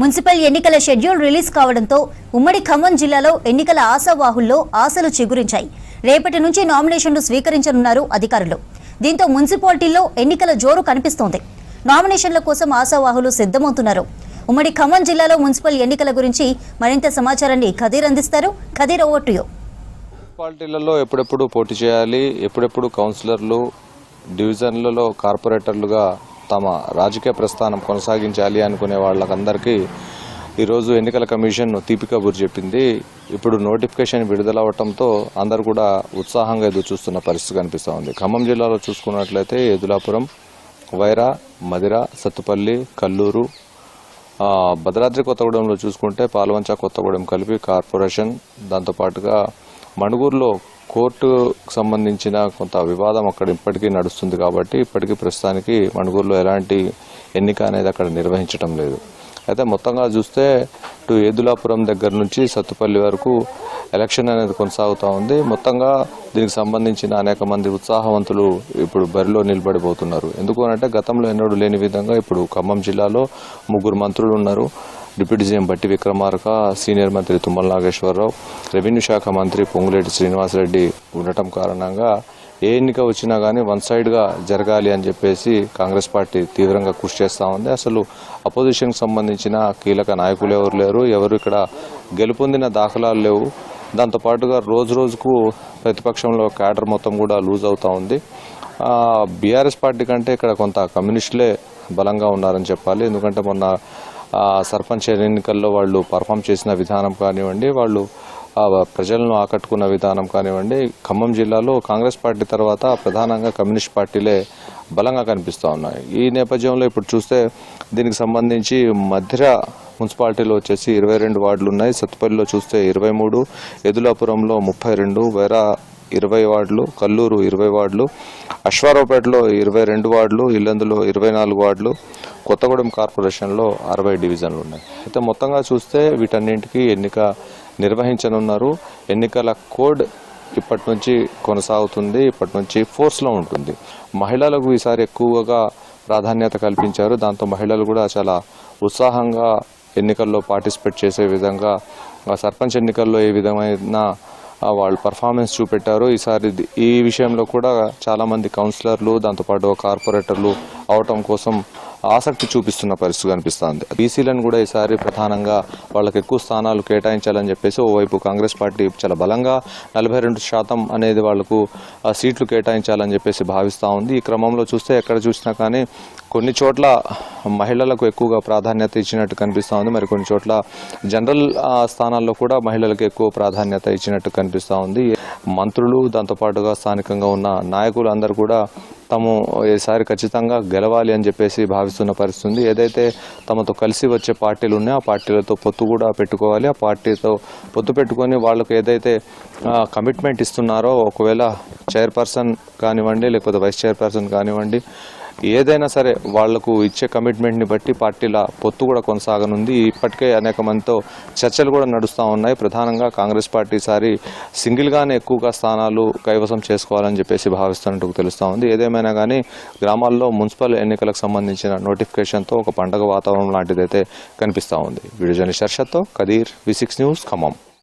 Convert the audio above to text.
Municipal ఎన్నికల schedule release కావడంతో ఉమ్మడి ఖమ్మం జిల్లాలో ఎన్నికల ఆశావాహుల్లో ఆశలు చిగురించాయి. రేపటి నుంచి నామినేషన్లు స్వీకరించనున్నారు అధికారులు. దీంతో మున్సిపాలిటీల్లో ఎన్నికల జోరు కనిపిస్తోంది. నామినేషన్ల కోసం ఆశావాహులు సిద్ధమవుతున్నారు. ఉమ్మడి ఖమ్మం జిల్లాలో మున్సిపల్ ఎన్నికల గురించి మరింత సమాచారాన్ని ఖదీర్ అందిస్తారు. Khadeer, over to you. మున్సిపాలిటీలలో ఎప్పుడెప్పుడు పోటీ చేయాలి, ఎప్పుడెప్పుడు కౌన్సిలర్లు, డివిజన్లలో కార్పొరేటర్లుగా తమ రాజకీయ ప్రస్థానం కొనసాగించాలి అనుకునే వాళ్ళకందరికీ ఈరోజు ఎన్నికల కమిషన్ తీపి కబురు చెప్పింది. ఇప్పుడు నోటిఫికేషన్ విడుదలవడంతో అందరూ కూడా ఉత్సాహంగా ఎదురు చూస్తున్న పరిస్థితి కనిపిస్తూ ఉంది. ఖమ్మం జిల్లాలో చూసుకున్నట్లయితే ఎదులాపురం, వైరా, మదిర, సత్తుపల్లి, కల్లూరు, భద్రాద్రి కొత్తగూడెంలో చూసుకుంటే పాల్వంచ, కొత్తగూడెం కలిపి కార్పొరేషన్, దాంతోపాటుగా మణుగూరులో కోర్టుకు సంబంధించిన కొంత వివాదం అక్కడ ఇప్పటికీ నడుస్తుంది కాబట్టి ఇప్పటికీ ప్రస్తుతానికి మణుగూరులో ఎలాంటి ఎన్నిక అనేది అక్కడ నిర్వహించడం లేదు. అయితే మొత్తంగా చూస్తే ఇటు ఏదులాపురం దగ్గర నుంచి సత్తుపల్లి వరకు ఎలక్షన్ అనేది కొనసాగుతూ ఉంది. మొత్తంగా దీనికి సంబంధించిన అనేక మంది ఉత్సాహవంతులు ఇప్పుడు బరిలో నిలబడిపోతున్నారు. ఎందుకు అంటే గతంలో ఎన్నడూ లేని విధంగా ఇప్పుడు ఖమ్మం జిల్లాలో 3 మంత్రులు ఉన్నారు. డిప్యూటీ సీఎం బట్టి విక్రమార్క, సీనియర్ మంత్రి తుమ్మల నాగేశ్వరరావు, రెవెన్యూ శాఖ మంత్రి పొంగులేటి శ్రీనివాసరెడ్డి ఉండటం కారణంగా ఏ ఎన్నిక వచ్చినా కానీ వన్ సైడ్గా జరగాలి అని చెప్పేసి కాంగ్రెస్ పార్టీ తీవ్రంగా కృషి చేస్తూ ఉంది. అసలు అపోజిషన్కి సంబంధించిన కీలక నాయకులు ఎవరు లేరు, ఎవరు ఇక్కడ గెలుపొందిన దాఖలాలు లేవు. దాంతోపాటుగా రోజుకు ప్రతిపక్షంలో క్యాడర్ మొత్తం కూడా లూజ్ అవుతూ ఉంది. బీఆర్ఎస్ పార్టీ కంటే ఇక్కడ కొంత కమ్యూనిస్టులే బలంగా ఉన్నారని చెప్పాలి. ఎందుకంటే మొన్న సర్పంచ్ ఎన్నికల్లో వాళ్ళు పర్ఫామ్ చేసిన విధానం కానివ్వండి, వాళ్ళు ప్రజలను ఆకట్టుకున్న విధానం కానివ్వండి, ఖమ్మం జిల్లాలో కాంగ్రెస్ పార్టీ తర్వాత ప్రధానంగా కమ్యూనిస్ట్ పార్టీలే బలంగా కనిపిస్తూ ఉన్నాయి. ఈ నేపథ్యంలో ఇప్పుడు చూస్తే దీనికి సంబంధించి మధ్య మున్సిపాలిటీలో వచ్చేసి 22 వార్డులు ఉన్నాయి. సత్తుపల్లిలో చూస్తే 23, ఎదులాపురంలో 32, వేరా 20 వార్డులు, కల్లూరు 20 వార్డులు, అశ్వారావుపేటలో 22 వార్డులు, ఇల్లందులో 24 వార్డులు, కొత్తగూడెం కార్పొరేషన్లో 60 డివిజన్లు ఉన్నాయి. అయితే మొత్తంగా చూస్తే వీటన్నింటికి ఎన్నిక నిర్వహించనున్నారు. ఎన్నికల కోడ్ ఇప్పటి నుంచి కొనసాగుతుంది, ఇప్పటి నుంచి ఫోర్స్లో ఉంటుంది. మహిళలకు ఈసారి ఎక్కువగా ప్రాధాన్యత కల్పించారు. దాంతో మహిళలు కూడా చాలా ఉత్సాహంగా ఎన్నికల్లో పార్టిసిపేట్ చేసే విధంగా సర్పంచ్ ఎన్నికల్లో ఏ విధమైన వాళ్ళు పర్ఫార్మెన్స్ చూపెట్టారు. ఈసారి ఈ విషయంలో కూడా చాలామంది కౌన్సిలర్లు, దాంతోపాటు కార్పొరేటర్లు అవటం కోసం ఆసక్తి చూపిస్తున్న పరిస్థితి కనిపిస్తుంది. బీసీలను కూడా ఈసారి ప్రధానంగా వాళ్ళకి ఎక్కువ స్థానాలు కేటాయించాలని చెప్పేసి ఓవైపు కాంగ్రెస్ పార్టీ చాలా బలంగా 42% అనేది వాళ్లకు సీట్లు కేటాయించాలని చెప్పేసి భావిస్తూ ఉంది. ఈ క్రమంలో చూస్తే ఎక్కడ చూసినా కానీ కొన్ని చోట్ల మహిళలకు ఎక్కువగా ప్రాధాన్యత ఇచ్చినట్టు కనిపిస్తూ ఉంది. మరి కొన్ని చోట్ల జనరల్ స్థానాల్లో కూడా మహిళలకు ఎక్కువ ప్రాధాన్యత ఇచ్చినట్టు కనిపిస్తూ ఉంది. మంత్రులు, దాంతోపాటుగా స్థానికంగా ఉన్న నాయకులు అందరూ కూడా తాము ఈసారి ఖచ్చితంగా గెలవాలి అని చెప్పేసి భావిస్తున్న పరిస్థితి ఉంది. ఏదైతే తమతో కలిసి వచ్చే పార్టీలు ఉన్నాయో ఆ పార్టీలతో పొత్తు కూడా పెట్టుకోవాలి. ఆ పార్టీతో పొత్తు పెట్టుకొని వాళ్ళకు ఏదైతే కమిట్మెంట్ ఇస్తున్నారో, ఒకవేళ చైర్పర్సన్ కానివ్వండి, లేకపోతే వైస్ చైర్పర్సన్ కానివ్వండి, ఏదైనా సరే వాళ్లకు ఇచ్చే కమిట్మెంట్ని బట్టి పార్టీల పొత్తు కూడా కొనసాగనుంది. ఇప్పటికే అనేక మందితో చర్చలు కూడా నడుస్తూ ఉన్నాయి. ప్రధానంగా కాంగ్రెస్ పార్టీ ఈసారి సింగిల్గానే ఎక్కువగా స్థానాలు కైవసం చేసుకోవాలని చెప్పేసి భావిస్తున్నట్టు తెలుస్తూ ఉంది. ఏదేమైనా కానీ గ్రామాల్లో మున్సిపల్ ఎన్నికలకు సంబంధించిన నోటిఫికేషన్తో ఒక పండగ వాతావరణం లాంటిదైతే కనిపిస్తూ ఉంది. వీడియో జర్నలిస్ట్ హర్షత్తో ఖదీర్, V6 న్యూస్, ఖమ్మం.